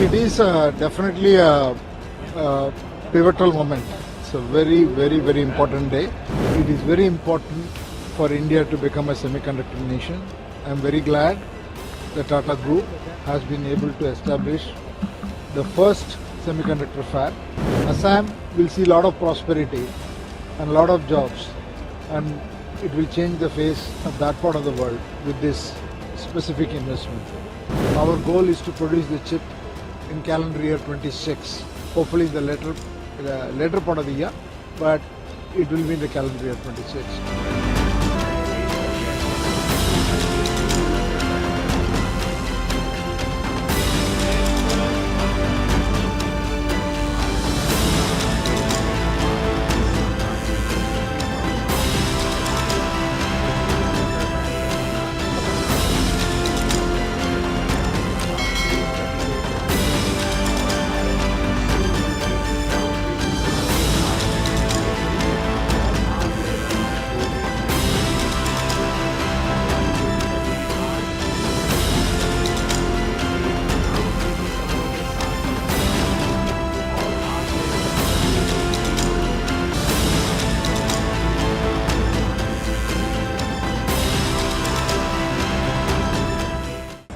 it is definitely a pivotal moment. It's a very, very, very important day. It is very important for India to become a semiconductor nation. I'm very glad the Tata Group has been able to establish the first semiconductor fab. Assam will see a lot of prosperity and a lot of jobs, and it will change the face of that part of the world with this specific investment. Our goal is to produce the chip in calendar year 26, hopefully in the later part of the year, but it will be in the calendar year 26.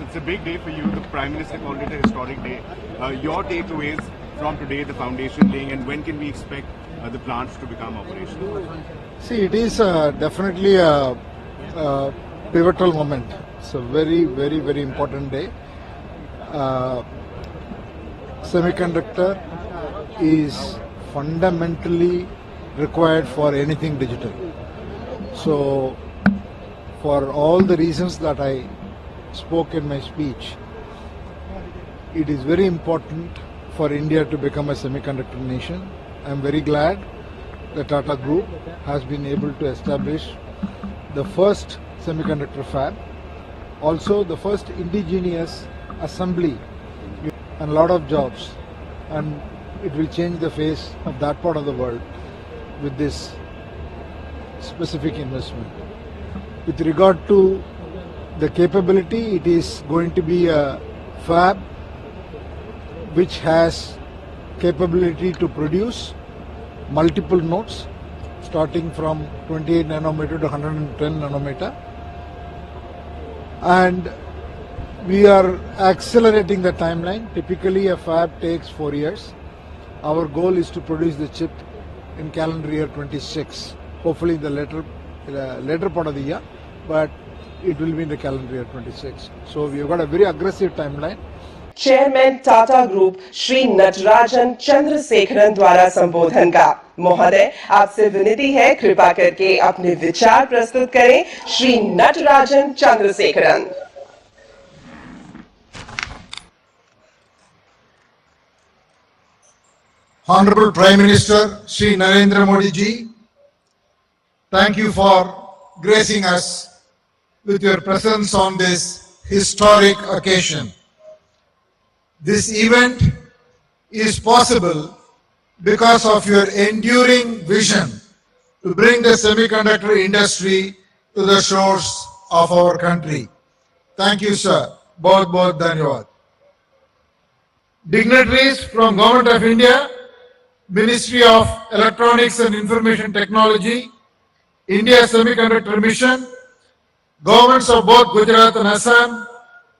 It's a big day for you. The Prime Minister called it a historic day. Your takeaways from today, the foundation laying, and when can we expect the plants to become operational? See, it is definitely a pivotal moment. It's a very, very, very important day. Semiconductor is fundamentally required for anything digital. So, for all the reasons that I spoke in my speech, it is very important for India to become a semiconductor nation. I am very glad the Tata Group has been able to establish the first semiconductor fab, also the first indigenous assembly, and a lot of jobs, and it will change the face of that part of the world with this specific investment. With regard to the capability, it is going to be a fab which has capability to produce multiple nodes starting from 28 nanometer to 110 nanometer, and we are accelerating the timeline. Typically a fab takes 4 years. Our goal is to produce the chip in calendar year 26, hopefully in the later part of the year, but it will be in the calendar year 26. So we have got a very aggressive timeline. Chairman Tata group Shri Natarajan Chandrasekaran द्वारा संबोधन का। महोदय, आपसे विनती है कृपा करके अपने विचार प्रस्तुत करें। Shri Natarajan Chandrasekaran. Honorable Prime Minister Shri Narendra Modi ji, thank you for gracing us with your presence on this historic occasion. This event is possible because of your enduring vision to bring the semiconductor industry to the shores of our country. Thank you, sir. Bahut bahut dhanyawad. Dignitaries from Government of India, Ministry of Electronics and Information Technology, India Semiconductor Mission, governments of both Gujarat and Assam,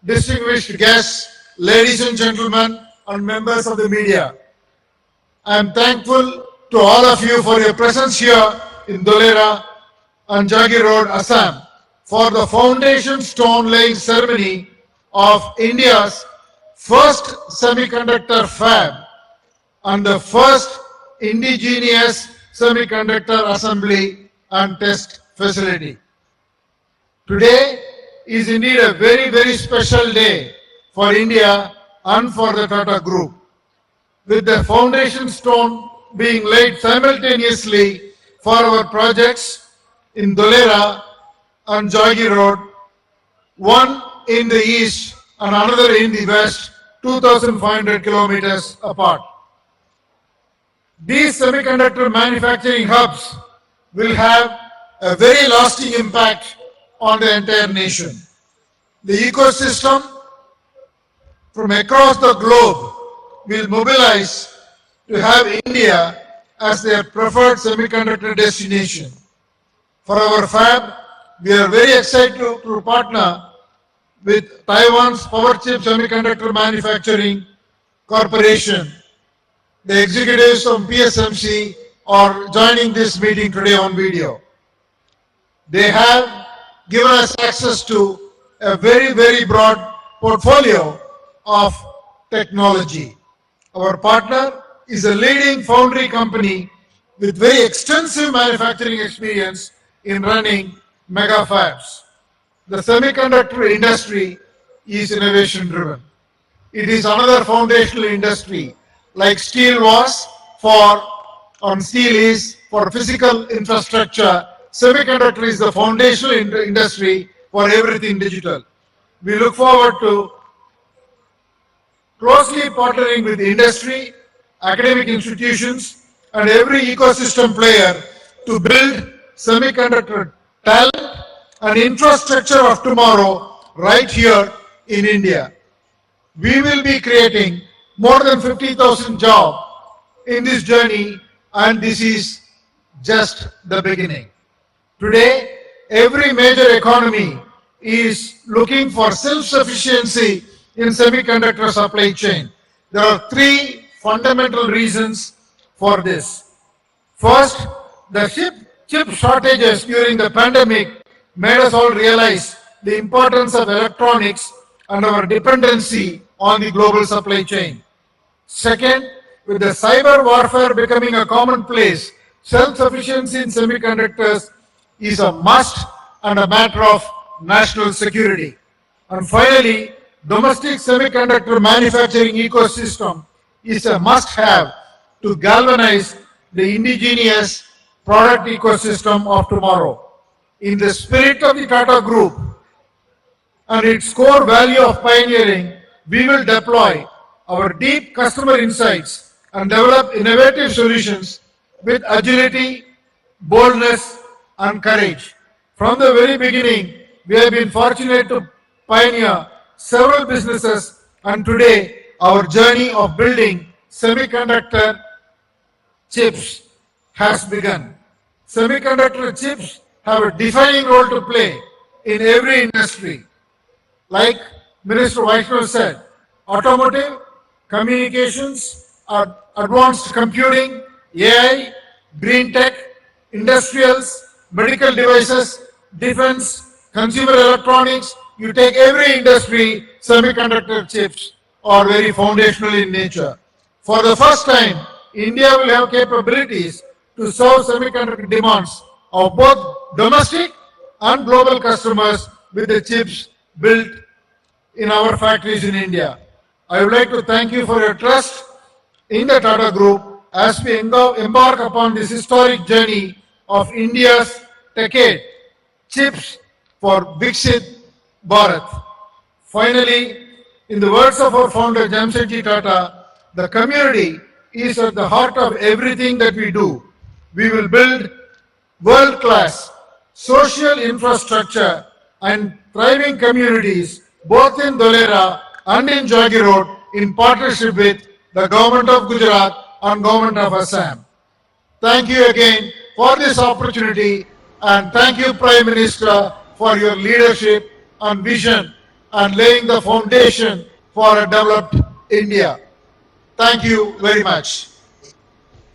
distinguished guests, ladies and gentlemen, and members of the media. I am thankful to all of you for your presence here in Dholera and Jagi Road, Assam, for the foundation stone laying ceremony of India's first semiconductor fab and the first indigenous semiconductor assembly and test facility. Today is indeed a very, very special day for India and for the Tata Group, with the foundation stone being laid simultaneously for our projects in Dholera and Jagi Road, one in the east and another in the west, 2,500 kilometers apart. These semiconductor manufacturing hubs will have a very lasting impact on the entire nation. The ecosystem from across the globe will mobilize to have India as their preferred semiconductor destination. For our fab, we are very excited to partner with Taiwan's Power Chip Semiconductor Manufacturing Corporation. The executives from PSMC are joining this meeting today on video. They have given us access to a very, very broad portfolio of technology. Our partner is a leading foundry company with very extensive manufacturing experience in running mega fabs. The semiconductor industry is innovation driven. It is another foundational industry, like steel was steel is for physical infrastructure. Semiconductor is the foundational industry for everything digital. We look forward to closely partnering with the industry, academic institutions, and every ecosystem player to build semiconductor talent and infrastructure of tomorrow right here in India. We will be creating more than 50,000 jobs in this journey, and this is just the beginning. Today, every major economy is looking for self-sufficiency in semiconductor supply chain. There are three fundamental reasons for this. First, the chip shortages during the pandemic made us all realize the importance of electronics and our dependency on the global supply chain. Second, with the cyber warfare becoming a commonplace, self-sufficiency in semiconductors is a must and a matter of national security. And finally, domestic semiconductor manufacturing ecosystem is a must-have to galvanize the indigenous product ecosystem of tomorrow. In the spirit of the Tata Group and its core value of pioneering, we will deploy our deep customer insights and develop innovative solutions with agility, boldness, and courage. From the very beginning, we have been fortunate to pioneer several businesses, and today our journey of building semiconductor chips has begun. Semiconductor chips have a defining role to play in every industry. Like Minister Vaishnav said, automotive, communications, advanced computing, AI, green tech, industrials, medical devices, defense, consumer electronics, you take every industry, semiconductor chips are very foundational in nature. For the first time, India will have capabilities to serve semiconductor demands of both domestic and global customers with the chips built in our factories in India. I would like to thank you for your trust in the Tata Group as we embark upon this historic journey of India's decade, Chips for Viksit Bharat. Finally, in the words of our founder Jamsetji Tata, the community is at the heart of everything that we do. We will build world-class social infrastructure and thriving communities both in Dholera and in Jagi Road in partnership with the Government of Gujarat and Government of Assam. Thank you again for this opportunity, and thank you, Prime Minister, for your leadership and vision and laying the foundation for a developed India. Thank you very much.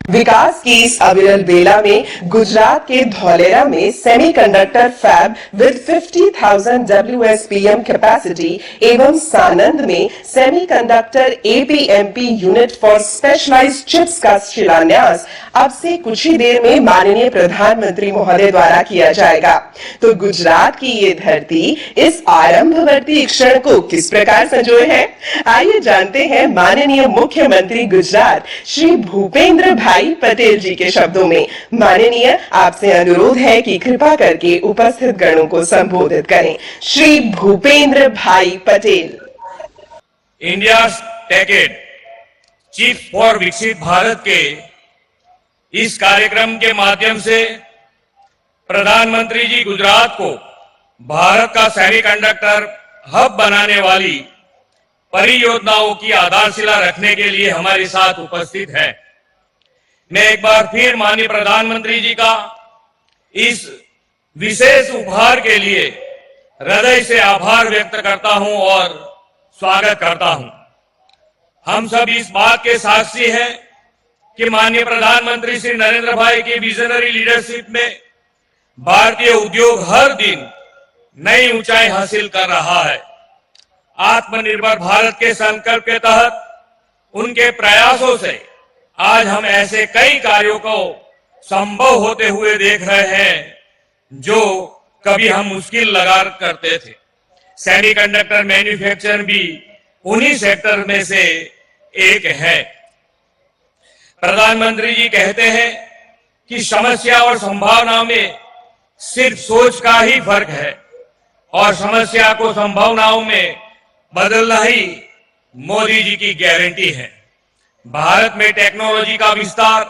विकास की इस अविरल बेला में गुजरात के धौलेरा में semiconductor fab with 50,000 WSPM capacity एवं सानंद में semiconductor APMP unit for specialised chips का शिलान्यास अब से कुछ ही देर में माननीय प्रधानमंत्री महोदय द्वारा किया जाएगा। तो गुजरात की ये धरती इस आरंभवर्ती क्षण को किस प्रकार संजोए है, आइए जानते हैं माननीय मुख्यमंत्री गुजरात श्री भूपेंद्र भाई पटेल जी के शब्दों में। माननीय, आपसे अनुरोध है कि कृपा करके उपस्थित गणों को संबोधित करें। श्री भूपेंद्र भाई Patel. India decade chip for विकसित भारत के इस कार्यक्रम के माध्यम से प्रधानमंत्री जी गुजरात को भारत का सेमीकंडक्टर हब बनाने वाली परियोजनाओं की आधारशिला रखने के लिए हमारे साथ उपस्थित है। मैं एक बार फिर माननीय प्रधानमंत्री जी का इस विशेष उपहार के लिए हृदय से आभार व्यक्त करता हूं और स्वागत करता हूं। हम सब इस बात के साक्षी हैं कि माननीय प्रधानमंत्री श्री नरेंद्र भाई की विजनरी लीडरशिप में भारतीय उद्योग हर दिन नई ऊंचाई हासिल कर रहा है। आत्मनिर्भर भारत के संकल्प के तहत उनके प्रयासों से आज हम ऐसे कई कार्यों को संभव होते हुए देख रहे हैं जो कभी हम मुश्किल लगा करते थे। सेमीकंडक्टर मैन्युफैक्चर भी उन्हीं सेक्टर में से एक है। प्रधानमंत्री जी कहते हैं कि समस्या और संभावना में सिर्फ सोच का ही फर्क है और समस्या को संभावनाओं में बदलना ही मोदी जी की गारंटी है। भारत में टेक्नोलॉजी का विस्तार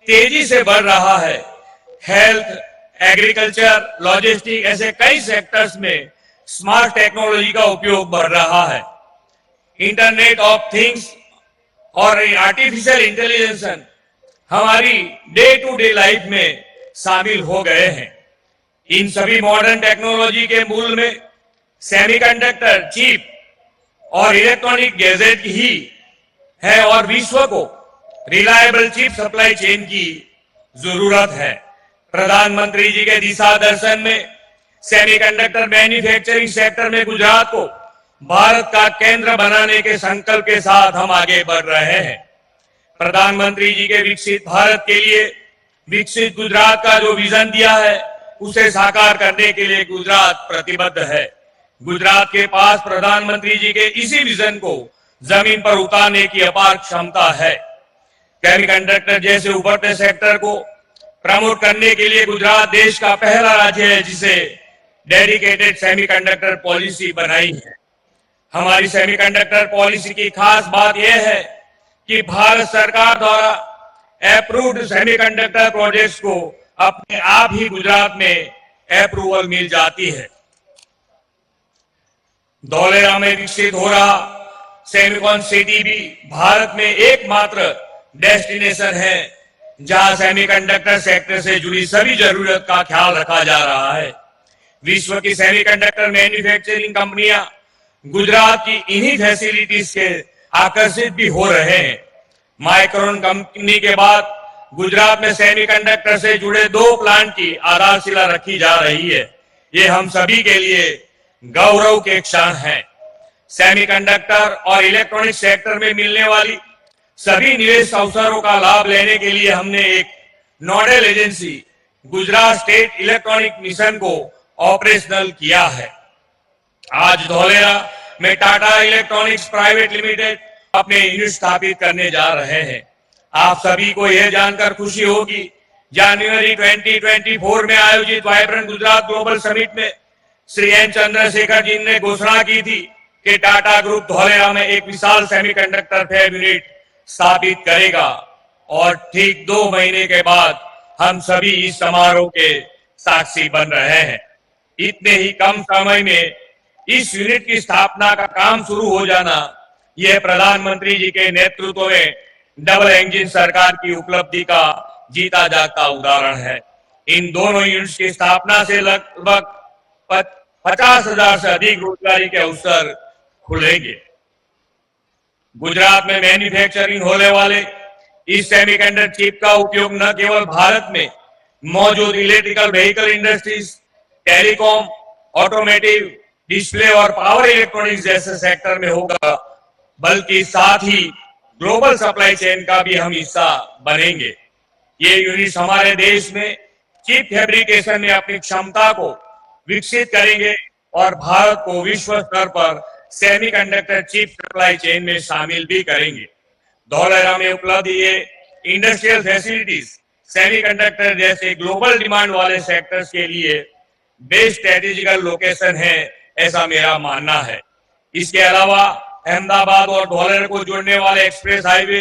तेजी से बढ़ रहा है। हेल्थ, एग्रीकल्चर, लॉजिस्टिक ऐसे कई सेक्टर्स में स्मार्ट टेक्नोलॉजी का उपयोग बढ़ रहा है। इंटरनेट ऑफ थिंग्स और आर्टिफिशियल इंटेलिजेंस हमारी डे टू डे लाइफ में शामिल हो गए हैं। इन सभी मॉडर्न टेक्नोलॉजी के मूल में सेमीकंडक्टर, चिप और इलेक्ट्रॉनिक गैजेट ही है और विश्व को रिलायबल चिप सप्लाई चेन की जरूरत है। प्रधानमंत्री जी के दिशा दर्शन में सेमीकंडक्टर मैन्युफैक्चरिंग सेक्टर में गुजरात को भारत का केंद्र बनाने के संकल्प के साथ हम आगे बढ़ रहे हैं। प्रधानमंत्री जी के विकसित भारत के लिए विकसित गुजरात का जो विजन दिया है उसे साकार करने के लिए गुजरात प्रतिबद्ध है। गुजरात के पास प्रधानमंत्री जी के इसी विजन को जमीन पर उतारने की अपार क्षमता है। सेमीकंडक्टर जैसे उभरते सेक्टर को प्रमोट करने के लिए गुजरात देश का पहला राज्य है जिसे डेडिकेटेड सेमीकंडक्टर पॉलिसी बनाई है। हमारी सेमीकंडक्टर पॉलिसी की खास बात यह है कि भारत सरकार द्वारा अप्रूव्ड सेमीकंडक्टर प्रोजेक्ट्स को अपने आप ही गुजरात में अप्रूवल मिल जाती है। धौलेरा में विकसित हो रहा सेमीकॉन सिटी भी भारत में एकमात्र डेस्टिनेशन है जहां सेमीकंडक्टर सेक्टर से जुड़ी सभी जरूरत का ख्याल रखा जा रहा है। विश्व की सेमीकंडक्टर मैन्युफैक्चरिंग कंपनियां गुजरात की इन्हीं फैसिलिटीज के आकर्षित भी हो रहे हैं। माइक्रोन कंपनी के बाद गुजरात में सेमीकंडक्टर से जुड़े 2 प्लांट की आधारशिला रखी जा रही है। ये हम सभी के लिए गौरव के क्षण हैं। सेमीकंडक्टर और इलेक्ट्रॉनिक सेक्टर में मिलने वाली सभी निवेश अवसरों का लाभ लेने के लिए हमने एक nodal agency Gujarat state electronic mission को ऑपरेशनल किया है। आज धौलेरा में टाटा इलेक्ट्रॉनिक्स प्राइवेट लिमिटेड अपने यूनिट स्थापित करने जा रहे हैं। आप सभी को यह जानकर खुशी होगी, जनवरी 2024 में आयोजित वाइब्रेंट गुजरात ग्लोबल समिट में श्री एन चंद्रशेखर जी ने घोषणा की थी कि टाटा ग्रुप धौलेरा में एक विशाल सेमीकंडक्टर फैब यूनिट स्थापित करेगा और ठीक 2 महीने के बाद हम सभी इस समारोह के साक्षी बन रहे हैं। इतने ही कम समय में इस यूनिट की स्थापना का काम शुरू हो जाना यह प्रधानमंत्री जी के नेतृत्व में डबल इंजन सरकार की उपलब्धि का जीता जागता उदाहरण है। इन दोनों यूनिट्स की स्थापना से लगभग 50,000 से अधिक रोजगारी के अवसर खुलेंगे। गुजरात में मैन्युफैक्चरिंग होने वाले इस सेमीकंडक्टर चिप का उपयोग न केवल भारत में मौजूद electrical vehicle industries, telecom, automotive, display और पावर इलेक्ट्रॉनिक्स जैसे सेक्टर में होगा, बल्कि साथ ही ग्लोबल सप्लाई चेन का भी हम हिस्सा बनेंगे। ये यूनिट्स हमारे देश में चिप फैब्रिकेशन में अपनी क्षमता को विकसित करेंगे और भारत को विश्व स्तर पर सेमीकंडक्टर चिप सप्लाई चेन में शामिल भी करेंगे। धौलेरा में उपलब्ध ये इंडस्ट्रियल फैसिलिटीज सेमीकंडक्टर जैसे ग्लोबल डिमांड वाले सेक्टर्स के लिए बेस्ट स्ट्रेटेजिकल लोकेशन है, ऐसा मेरा मानना है। इसके अलावा अहमदाबाद और धौलेरा को जोड़ने वाले एक्सप्रेस हाईवे,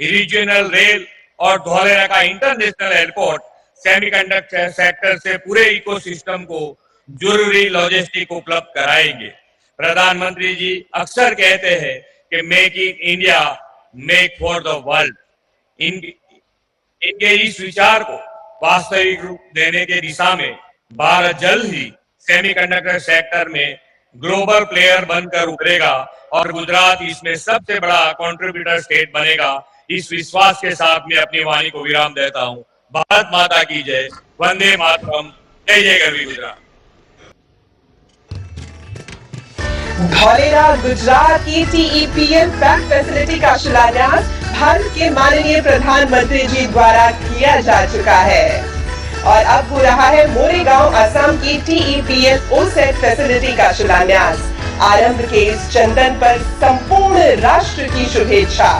रीजनल रेल और धौलेरा का इंटरनेशनल एयरपोर्ट सेमीकंडक्टर सेक्टर से पूरे इकोसिस्टम को जरूरी लॉजिस्टिक उपलब्ध कराएंगे। प्रधानमंत्री जी अक्सर कहते हैं कि make in India, make for the world. इनके इस विचार को वास्तविक रूप देने के दिशा में भारत जल्द ही सेमीकंडक्टर सेक्टर में ग्लोबल प्लेयर बनकर उभरेगा और गुजरात इसमें सबसे बड़ा कंट्रीब्यूटर स्टेट बनेगा। इस विश्वास के साथ मैं अपनी वाणी को विराम देता हूं। भारत माता की जय, वंदे मातरम, जय जय गरवी गुजरात। धौलेरा गुजरात की TEPL फैब फैसिलिटी का शिलान्यास भारत के माननीय प्रधानमंत्री जी द्वारा किया जा चुका है और अब हो रहा है मोरेगांव असम की TEPL ओसेट फैसिलिटी का शिलान्यास। आरंभ के इस चंदन पर संपूर्ण राष्ट्र की शुभेच्छा।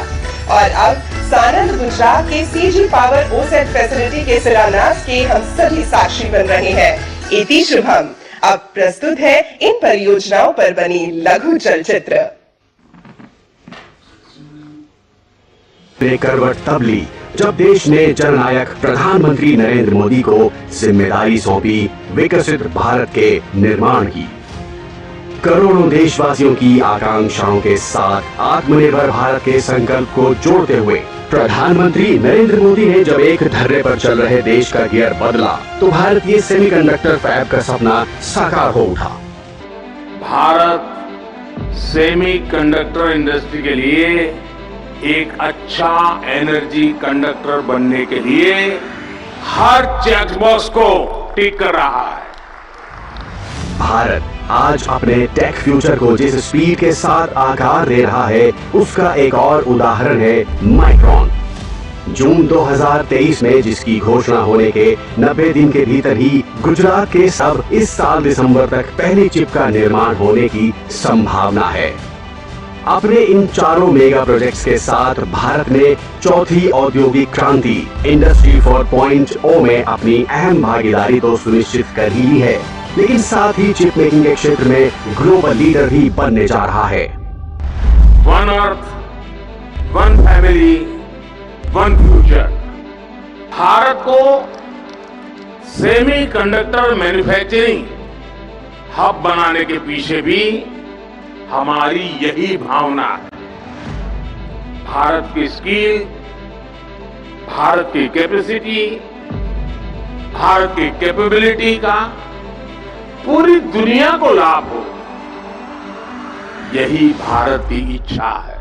और अब सानंद गुजरात के CG पावर ओसेट फैसिलिटी के शिलान्यास के हम सभी साक्षी बन रहे हैं। इति शुभम। अब प्रस्तुत है इन परियोजनाओं पर बनी लघु चलचित्र। करवट तब ली जब देश ने जननायक प्रधानमंत्री नरेंद्र मोदी को जिम्मेदारी सौंपी विकसित भारत के निर्माण की। करोड़ों देशवासियों की आकांक्षाओं के साथ आत्मनिर्भर भारत के संकल्प को जोड़ते हुए प्रधानमंत्री नरेंद्र मोदी ने जब एक धर्रे पर चल रहे देश का गियर बदला तो भारतीय सेमीकंडक्टर फैब का सपना साकार हो उठा। भारत सेमीकंडक्टर इंडस्ट्री के लिए एक अच्छा एनर्जी कंडक्टर बनने के लिए हर चेकबॉक्स को टिक कर रहा है। भारत आज अपने टेक फ्यूचर को जिस स्पीड के साथ आकार दे रहा है उसका एक और उदाहरण है माइक्रोन। जून 2023 में जिसकी घोषणा होने के 90 दिन के भीतर ही गुजरात के सब इस साल दिसंबर तक पहली चिप का निर्माण होने की संभावना है। अपने इन चारों मेगा प्रोजेक्ट्स के साथ भारत ने चौथी औद्योगिक क्रांति इंडस्ट्री 4.0 में अपनी अहम भागीदारी तो सुनिश्चित कर ही ली है, लेकिन साथ ही चिप मेकिंग के क्षेत्र में ग्लोबल लीडर भी बनने जा रहा है। One earth, one family, one future. Bharat को सेमीकंडक्टर मैन्युफैक्चरिंग हब बनाने के पीछे भी हमारी यही भावना है। भारत की स्किल, भारत की कैपेसिटी, भारत की कैपेबिलिटी का पूरी दुनिया को लाभ हो, यही भारत की इच्छा है।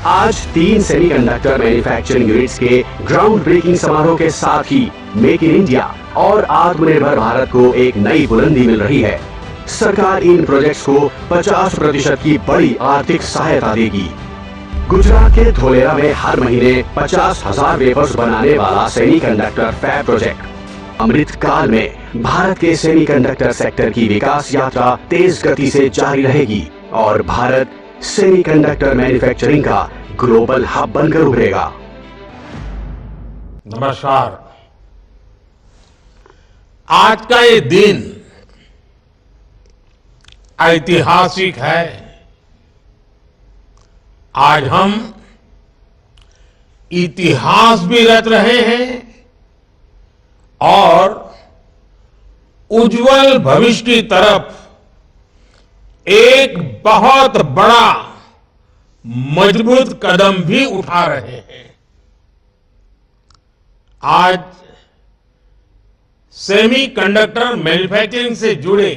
आज 3 सेमीकंडक्टर मैन्युफैक्चरिंग यूनिट्स के ग्राउंड ब्रेकिंग समारोह के साथ ही मेक इन इंडिया और आत्मनिर्भर भारत को एक नई बुलंदी मिल रही है। सरकार इन प्रोजेक्ट्स को 50% की बड़ी आर्थिक सहायता देगी। गुजरात के धोलेरा में हर महीने 50,000 वेफर्स बनाने वाला सेमीकंडक्टर फैब प्रोजेक्ट अमृत काल में भारत के सेमीकंडक्टर सेक्टर की विकास यात्रा तेज गति से जारी रहेगी और भारत सेमीकंडक्टर मैन्युफैक्चरिंग का ग्लोबल हब बनकर उभरेगा। नमस्कार। आज का ये दिन ऐतिहासिक है। आज हम इतिहास भी रच रहे हैं और उज्जवल भविष्य की तरफ एक बहुत बड़ा मजबूत कदम भी उठा रहे हैं। आज सेमीकंडक्टर मैन्युफैक्चरिंग से जुड़े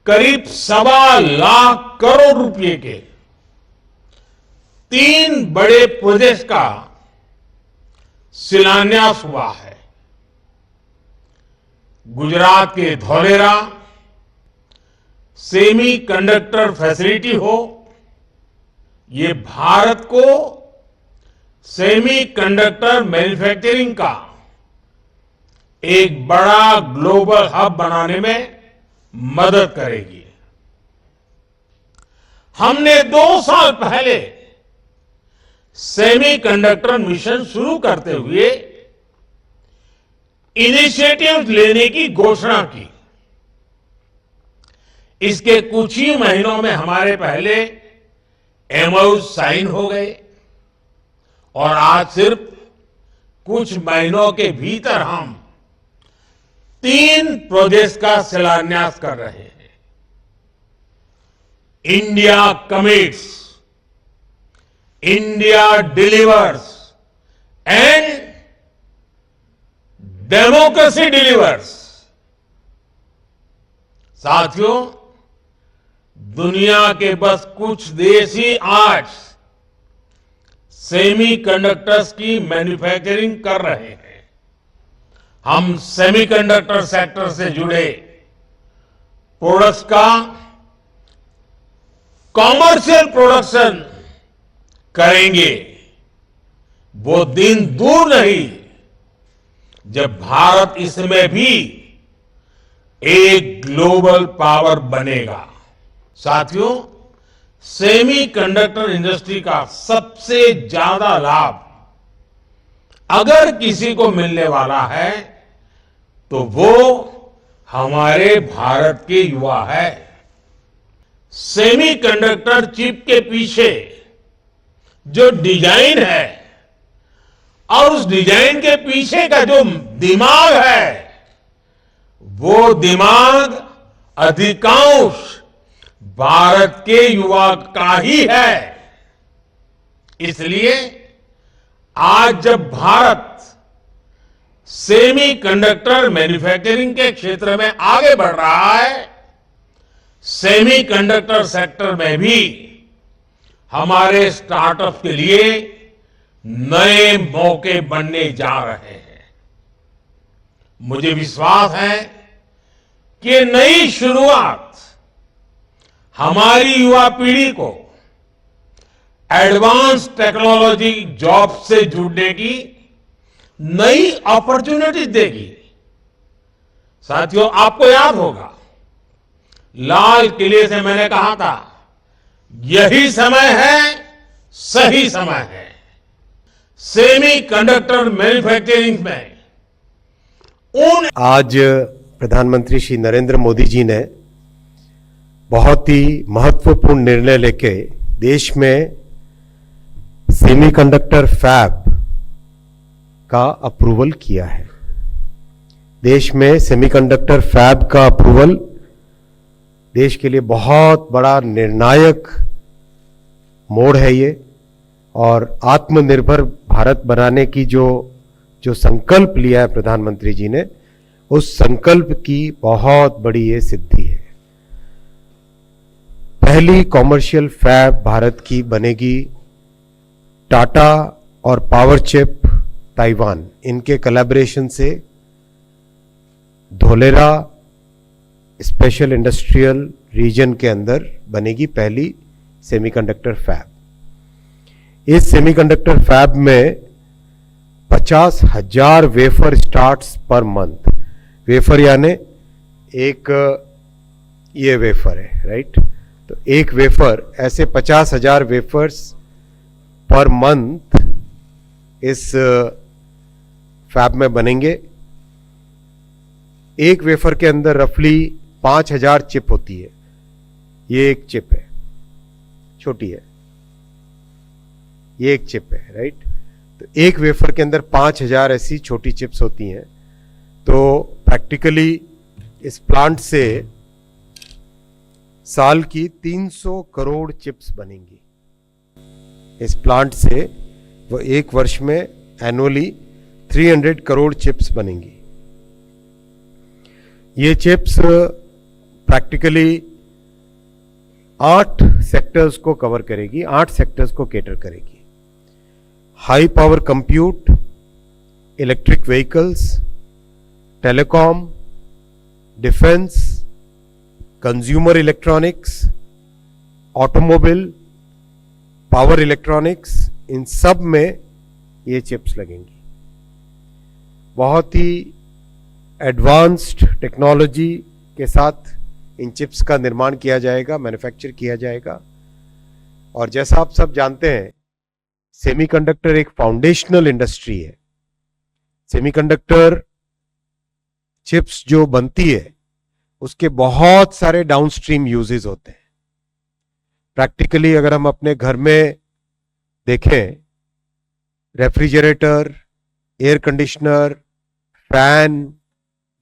करीब 1.25 लाख करोड़ रुपए के 3 बड़े प्रोजेक्ट का शिलान्यास हुआ है। गुजरात के धौलेरा सेमीकंडक्टर फैसिलिटी हो, ये भारत को सेमीकंडक्टर मैन्युफैक्चरिंग का एक बड़ा ग्लोबल हब बनाने में मदद करेगी। हमने 2 साल पहले सेमीकंडक्टर मिशन शुरू करते हुए इनिशिएटिव लेने की घोषणा की। इसके कुछ ही महीनों में हमारे पहले एमओयू साइन हो गए और आज सिर्फ कुछ महीनों के भीतर हम 3 प्रोजेक्ट्स का शिलान्यास कर रहे हैं। India commits, India delivers, and democracy delivers. साथियों, दुनिया के बस कुछ देश ही आज सेमीकंडक्टर्स की मैन्युफैक्चरिंग कर रहे हैं। हम सेमीकंडक्टर सेक्टर से जुड़े प्रोडक्ट्स का कॉमर्शियल प्रोडक्शन करेंगे। वो दिन दूर नहीं जब भारत इसमें भी एक ग्लोबल पावर बनेगा। साथियों, सेमीकंडक्टर इंडस्ट्री का सबसे ज्यादा लाभ अगर किसी को मिलने वाला है तो वो हमारे भारत के युवा है। सेमीकंडक्टर चिप के पीछे जो डिजाइन है और उस डिजाइन के पीछे का जो दिमाग है, वो दिमाग अधिकांश भारत के युवा का ही है। इसलिए आज जब भारत सेमीकंडक्टर मैन्युफैक्चरिंग के क्षेत्र में आगे बढ़ रहा है, सेमीकंडक्टर सेक्टर में भी हमारे स्टार्टअप के लिए नए मौके बनने जा रहे हैं। मुझे विश्वास है कि नई शुरुआत हमारी युवा पीढ़ी को एडवांस टेक्नोलॉजी जॉब से जुड़ने की नई अपॉर्चुनिटी देगी। साथियों, आपको याद होगा लाल किले से मैंने कहा था, यही समय है, सही समय है। सेमीकंडक्टर मैन्युफैक्चरिंग में आज प्रधानमंत्री श्री नरेंद्र मोदी जी ने बहुत ही महत्वपूर्ण निर्णय लेके देश में सेमीकंडक्टर फैब का अप्रूवल किया है। देश में सेमीकंडक्टर फैब का अप्रूवल देश के लिए बहुत बड़ा निर्णायक मोड़ है ये, और आत्मनिर्भर भारत बनाने की जो संकल्प लिया है प्रधानमंत्री जी ने, उस संकल्प की बहुत बड़ी ये सिद्धि है। पहली कॉमर्शियल फैब भारत की बनेगी टाटा और पावर चिप ताइवान, इनके कोलैबोरेशन से धोलेरा स्पेशल इंडस्ट्रियल रीजन के अंदर बनेगी पहली सेमीकंडक्टर फैब। इस सेमीकंडक्टर फैब में 50,000 wafer starts per month. Wafer यानी एक ये वेफर है, राइट? तो एक वेफर, ऐसे 50,000 वेफर्स पर मंथ इस फैब में बनेंगे। एक वेफर के अंदर रफली 5,000 चिप होती है। ये एक चिप है, छोटी है, ये एक चिप है, राइट? तो एक वेफर के अंदर 5,000 ऐसी छोटी चिप्स होती हैं। तो प्रैक्टिकली इस प्लांट से साल की 300 करोड़ चिप्स बनेंगी। इस प्लांट से वो एक वर्ष में एनुअली 300 करोड़ चिप्स बनेंगी। ये चिप्स प्रैक्टिकली 8 सेक्टर्स को कवर करेगी, 8 सेक्टर्स को केटर करेगी। High power compute, electric vehicles, telecom, defence, consumer electronics, automobile, power electronics, इन सब में ये चिप्स लगेंगी। बहुत ही एडवांस्ड टेक्नोलॉजी के साथ इन चिप्स का निर्माण किया जाएगा, मैन्युफैक्चर किया जाएगा। और जैसा आप सब जानते हैं, सेमीकंडक्टर एक फाउंडेशनल इंडस्ट्री है। सेमीकंडक्टर चिप्स जो बनती है उसके बहुत सारे डाउनस्ट्रीम यूजेस होते हैं। प्रैक्टिकली अगर हम अपने घर में देखें, रेफ्रिजरेटर, एयर कंडीशनर, फैन,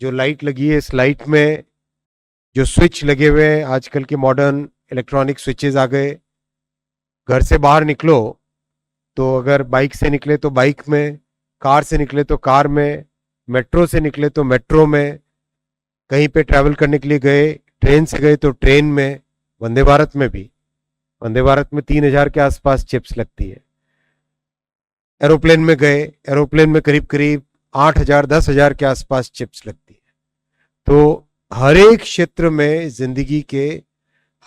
जो लाइट लगी है, इस लाइट में जो स्विच लगे हुए हैं आजकल के मॉडर्न इलेक्ट्रॉनिक स्विचेस आ गए। घर से बाहर निकलो तो अगर बाइक से निकले तो बाइक में, कार से निकले तो कार में, मेट्रो से निकले तो मेट्रो में, कहीं पे ट्रैवल करने के लिए गए, ट्रेन से गए तो ट्रेन में, वंदे भारत में भी, वंदे भारत में 3000 के आसपास चिप्स लगती है। एरोप्लेन में गए, एरोप्लेन में करीब करीब 8000 10,000 के आसपास चिप्स लगती है। तो हर एक क्षेत्र में, जिंदगी के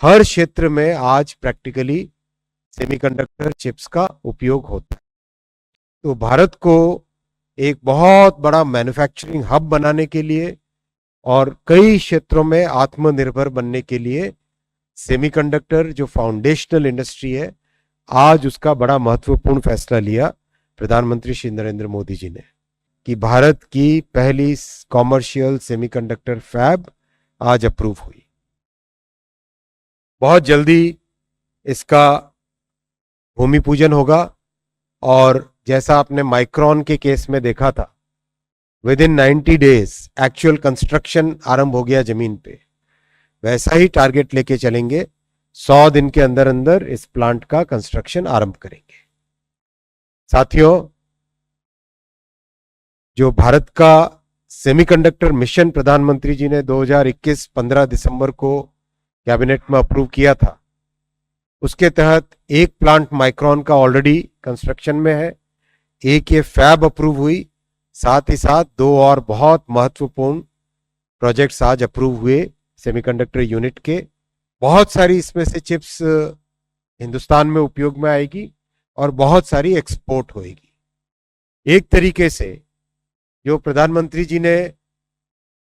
हर क्षेत्र में आज प्रैक्टिकली सेमीकंडक्टर चिप्स का उपयोग होता है। तो भारत को एक बहुत बड़ा मैन्युफैक्चरिंग हब बनाने के लिए और कई क्षेत्रों में आत्मनिर्भर बनने के लिए सेमीकंडक्टर जो फाउंडेशनल इंडस्ट्री है, आज उसका बड़ा महत्वपूर्ण फैसला लिया प्रधानमंत्री श्री नरेंद्र मोदी जी ने कि भारत की पहली कॉमर्शियल सेमीकंडक्टर फैब आज अप्रूव हुई। बहुत जल्दी इसका भूमि पूजन होगा और जैसा आपने माइक्रॉन के केस में देखा था, with in 90 days actual construction आरंभ हो गया जमीन पे, वैसा ही टारगेट लेके चलेंगे। 100 दिन के अंदर अंदर इस प्लांट का कंस्ट्रक्शन आरंभ करेंगे। साथियों, जो भारत का सेमीकंडक्टर मिशन प्रधानमंत्री जी ने 2021 15 दिसंबर को कैबिनेट में अप्रूव किया था, उसके तहत एक प्लांट माइक्रॉन का ऑलरेडी कंस्ट्रक्शन में है, एक ये फैब अप्रूव हुई, साथ ही साथ 2 और बहुत महत्वपूर्ण प्रोजेक्ट्स आज अप्रूव हुए सेमीकंडक्टर यूनिट के। बहुत सारी इसमें से चिप्स हिंदुस्तान में उपयोग में आएगी और बहुत सारी एक्सपोर्ट होएगी। एक तरीके से जो प्रधानमंत्री जी ने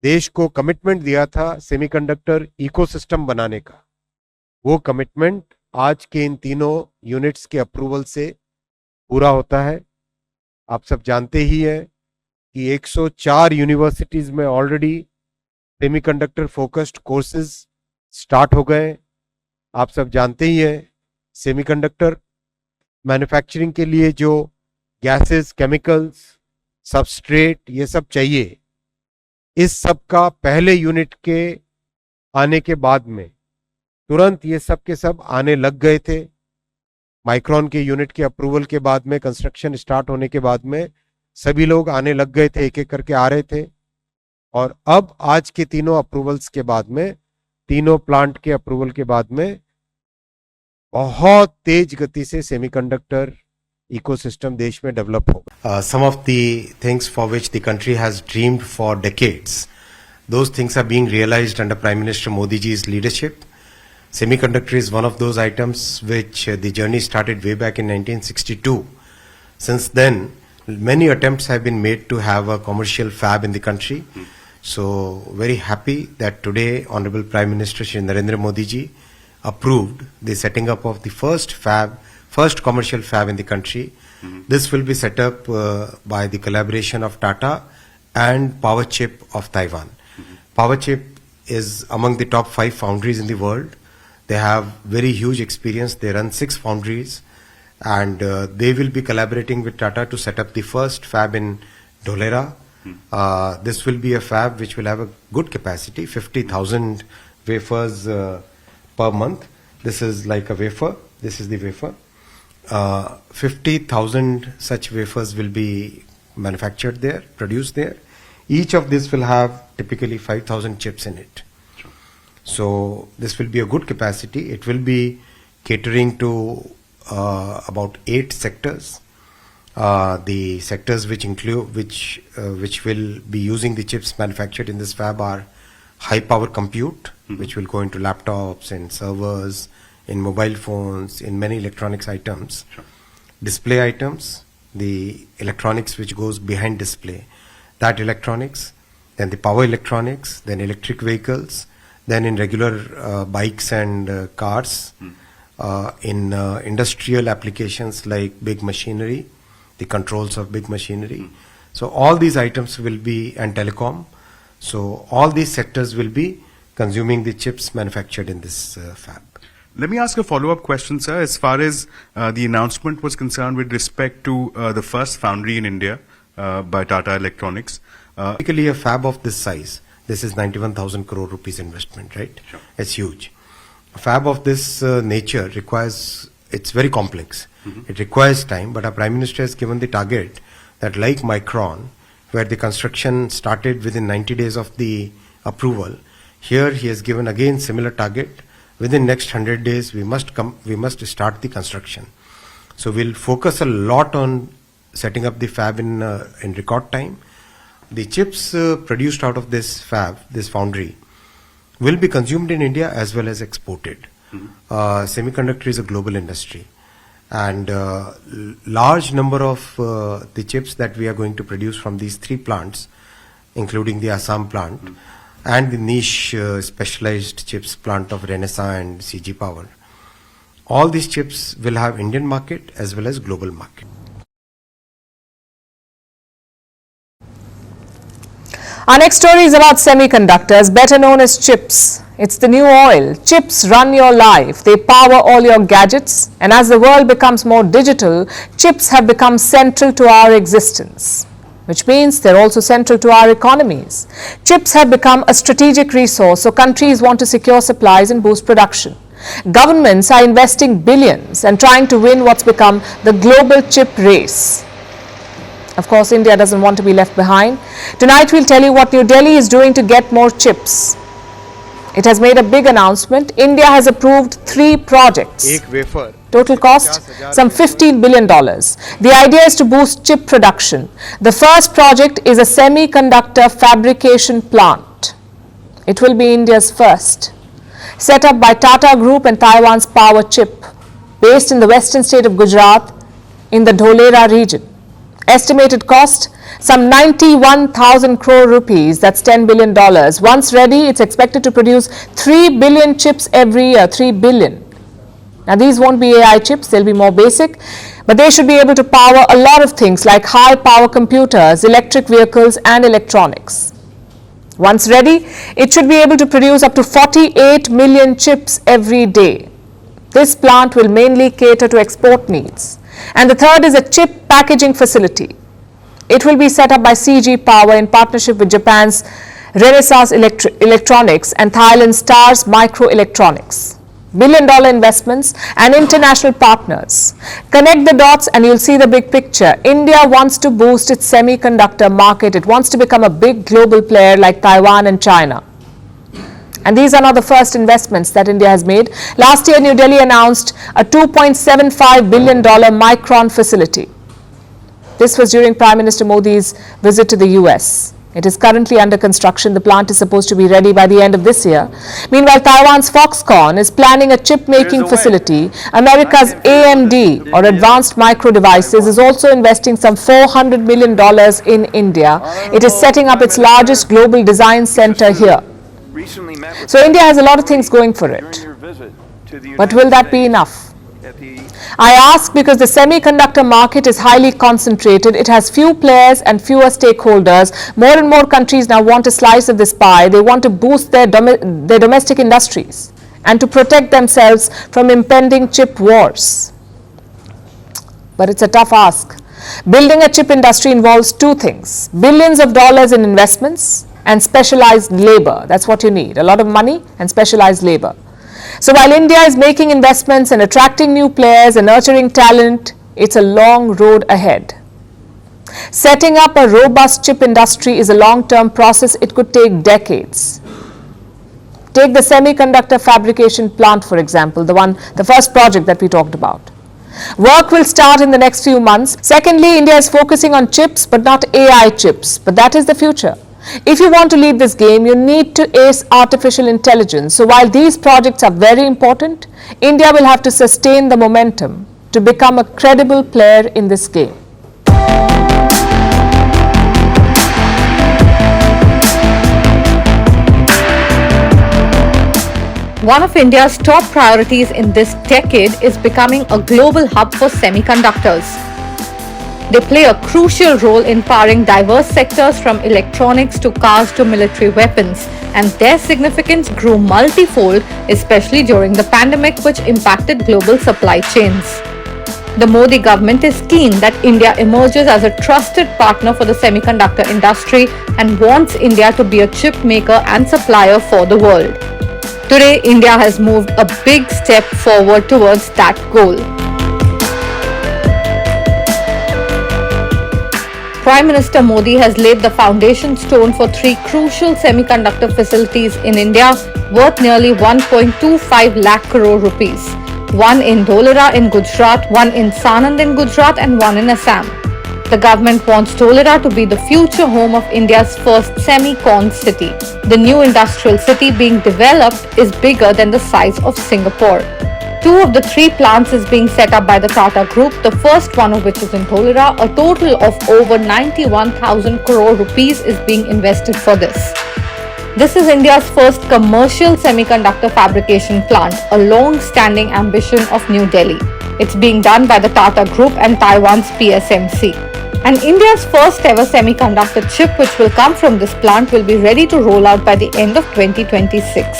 देश को कमिटमेंट दिया था सेमीकंडक्टर इकोसिस्टम बनाने का, वो कमिटमेंट आज के इन तीनों यूनिट्स के अप्रूवल से पूरा होता है। आप सब जानते ही हैं कि 104 यूनिवर्सिटीज में already semiconductor focused courses start हो गए। आप सब जानते ही हैं सेमीकंडक्टर मैन्युफैक्चरिंग के लिए जो गैसेस, केमिकल्स, सबस्ट्रेट ये सब चाहिए, इस सब का पहले यूनिट के आने के बाद में तुरंत ये सब के सब आने लग गए थे। माइक्रॉन के यूनिट के अप्रूवल के बाद में, कंस्ट्रक्शन स्टार्ट होने के बाद में सभी लोग आने लग गए थे, एक एक करके आ रहे थे। और अब आज के तीनों अप्रूवल्स के बाद में, तीनों प्लांट के अप्रूवल के बाद में बहुत तेज गति से सेमीकंडक्टर ecosystem देश में डेवलप होगा। Some of the things for which the country has dreamed for decades, those things are being realized under Prime Minister Modi ji's leadership. Semiconductor is one of those items which the journey started way back in 1962. Since then, many attempts have been made to have a commercial fab in the country. So, very happy that today Honorable Prime Minister Shri Narendra Modi ji approved the setting up of the first commercial fab in the country. This will be set up by the collaboration of Tata and PowerChip of Taiwan. PowerChip is among the top 5 foundries in the world. They have very huge experience. They run 6 foundries and they will be collaborating with Tata to set up the first fab in Dholera. This will be a fab which will have a good capacity, 50,000 wafers per month. This is like a wafer. This is the wafer. 50,000 such wafers will be manufactured there, produced there. Each of this will have typically 5,000 chips in it. So this will be a good capacity. It will be catering to about 8 sectors. The sectors which include which will be using the chips manufactured in this fab are high power compute, which will go into laptops and servers, in mobile phones, in many electronics items, display items, the electronics which goes behind display, that electronics, then the power electronics, then electric vehicles, then in regular bikes and cars, in industrial applications like big machinery, the controls of big machinery. So all these items will be, and telecom, so all these sectors will be consuming the chips manufactured in this fab. Let me ask a follow-up question, sir. As far as the announcement was concerned with respect to the first foundry in India by Tata Electronics. Typically a fab of this size, this is 91,000 crore rupees investment, right? Sure. It's huge. A fab of this nature it's very complex. It requires time, but our Prime Minister has given the target that like Micron, where the construction started within 90 days of the approval, here he has given again similar target. Within next 100 days, we must start the construction. So we'll focus a lot on setting up the fab in record time. The chips produced out of this fab, this foundry, will be consumed in India as well as exported. Semiconductor is a global industry, and large number of the chips that we are going to produce from these 3 plants, including the Assam plant and the niche specialized chips plant of Renesas and CG Power. All these chips will have Indian market as well as global market. Our next story is about semiconductors, better known as chips. It's the new oil. Chips run your life. They power all your gadgets. And as the world becomes more digital, chips have become central to our existence, which means they're also central to our economies. Chips have become a strategic resource, so countries want to secure supplies and boost production. Governments are investing billions and trying to win what's become the global chip race. Of course, India doesn't want to be left behind. Tonight, we'll tell you what New Delhi is doing to get more chips. It has made a big announcement. India has approved 3 projects. Total cost, some $15 billion. The idea is to boost chip production. The first project is a semiconductor fabrication plant. It will be India's first. Set up by Tata Group and Taiwan's Power Chip, based in the western state of Gujarat in the Dholera region. Estimated cost, some 91,000 crore rupees, that's $10 billion. Once ready, it's expected to produce 3 billion chips every year, 3 billion. Now, these won't be AI chips, they'll be more basic, but they should be able to power a lot of things like high power computers, electric vehicles and electronics. Once ready, it should be able to produce up to 48 million chips every day. This plant will mainly cater to export needs. And the third is a chip packaging facility. It will be set up by CG Power in partnership with Japan's Renesas Electronics and Thailand's Stars Microelectronics. Billion-dollar investments and international partners. Connect the dots and you'll see the big picture. India wants to boost its semiconductor market. It wants to become a big global player like Taiwan and China. And these are not the first investments that India has made. Last year, New Delhi announced a $2.75 billion Micron facility. This was during Prime Minister Modi's visit to the US. It is currently under construction. The plant is supposed to be ready by the end of this year. Meanwhile, Taiwan's Foxconn is planning a chip-making facility. America's AMD, or Advanced Micro Devices, is also investing some $400 million in India. It is setting up its largest global design center here. So India has a lot of things going for it. But will that be enough? I ask because the semiconductor market is highly concentrated. It has few players and fewer stakeholders. More and more countries now want a slice of this pie. They want to boost their domestic industries and to protect themselves from impending chip wars. But it's a tough ask. Building a chip industry involves 2 things: billions of dollars in investments and specialized labor. That's what you need, a lot of money and specialized labor. So while India is making investments and attracting new players and nurturing talent, it's a long road ahead. Setting up a robust chip industry is a long-term process. It could take decades. Take the semiconductor fabrication plant, for example, the first project that we talked about. Work will start in the next few months. Secondly, India is focusing on chips, but not AI chips. But that is the future. If you want to lead this game, you need to ace artificial intelligence. So while these projects are very important, India will have to sustain the momentum to become a credible player in this game. One of India's top priorities in this decade is becoming a global hub for semiconductors. They play a crucial role in powering diverse sectors from electronics to cars to military weapons, and their significance grew multifold, especially during the pandemic, which impacted global supply chains. The Modi government is keen that India emerges as a trusted partner for the semiconductor industry and wants India to be a chip maker and supplier for the world. Today, India has moved a big step forward towards that goal. Prime Minister Modi has laid the foundation stone for 3 crucial semiconductor facilities in India worth nearly 1.25 lakh crore rupees. One in Dholera in Gujarat, one in Sanand in Gujarat and one in Assam. The government wants Dholera to be the future home of India's first semicon city. The new industrial city being developed is bigger than the size of Singapore. 2 of the 3 plants is being set up by the Tata Group, the first one of which is in Dholera. A total of over 91,000 crore rupees is being invested for this. This is India's first commercial semiconductor fabrication plant, a long-standing ambition of New Delhi. It's being done by the Tata Group and Taiwan's PSMC. And India's first ever semiconductor chip, which will come from this plant, will be ready to roll out by the end of 2026.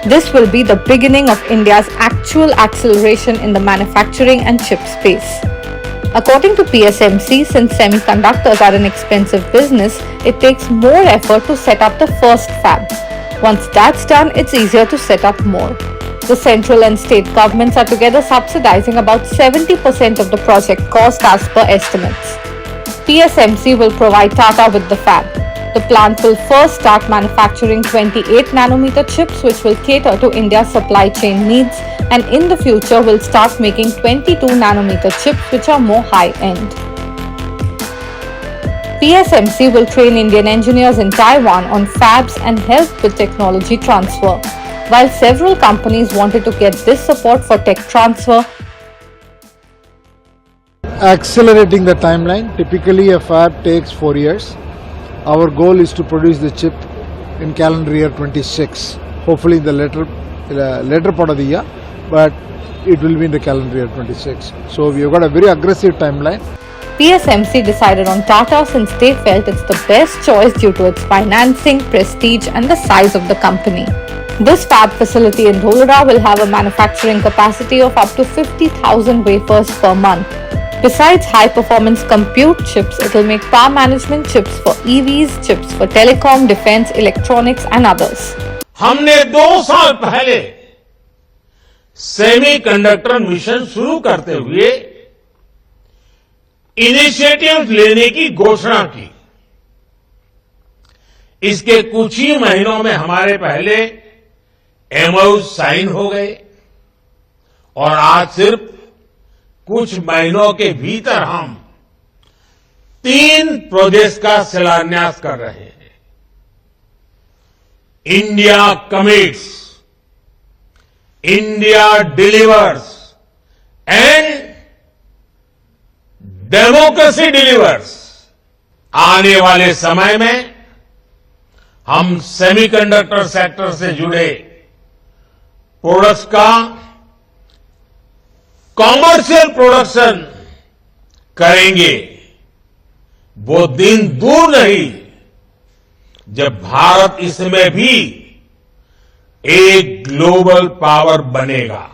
This will be the beginning of India's actual acceleration in the manufacturing and chip space. According to PSMC, since semiconductors are an expensive business, it takes more effort to set up the first fab. Once that's done, it's easier to set up more. The central and state governments are together subsidizing about 70% of the project cost as per estimates. PSMC will provide Tata with the fab. The plant will first start manufacturing 28 nanometer chips, which will cater to India's supply chain needs, and in the future will start making 22 nanometer chips, which are more high-end. PSMC will train Indian engineers in Taiwan on fabs and help with technology transfer. While several companies wanted to get this support for tech transfer, accelerating the timeline. Typically a fab takes 4 years. Our goal is to produce the chip in calendar year 26, hopefully in the later part of the year, but it will be in the calendar year 26. So we have got a very aggressive timeline. PSMC decided on Tata since they felt it's the best choice due to its financing, prestige and the size of the company. This fab facility in Dholera will have a manufacturing capacity of up to 50,000 wafers per month. Besides high-performance compute chips, it will make power management chips for EVs, chips for telecom, defense, electronics and others. हमने 2 साल पहले semiconductor mission शुरू करते हुए initiative लेने की घोषणा की। इसके कुछ ही महीनों में हमारे पहले एमओयू साइन हो गए और आज सिर्फ कुछ महीनों के भीतर हम 3 प्रोजेक्ट्स का शिलान्यास कर रहे हैं। India commits, India delivers and democracy delivers. आने वाले समय में हम सेमीकंडक्टर सेक्टर से जुड़े प्रोडक्ट्स का कॉमर्शियल प्रोडक्शन करेंगे। वो दिन दूर नहीं जब भारत इसमें भी एक ग्लोबल पावर बनेगा।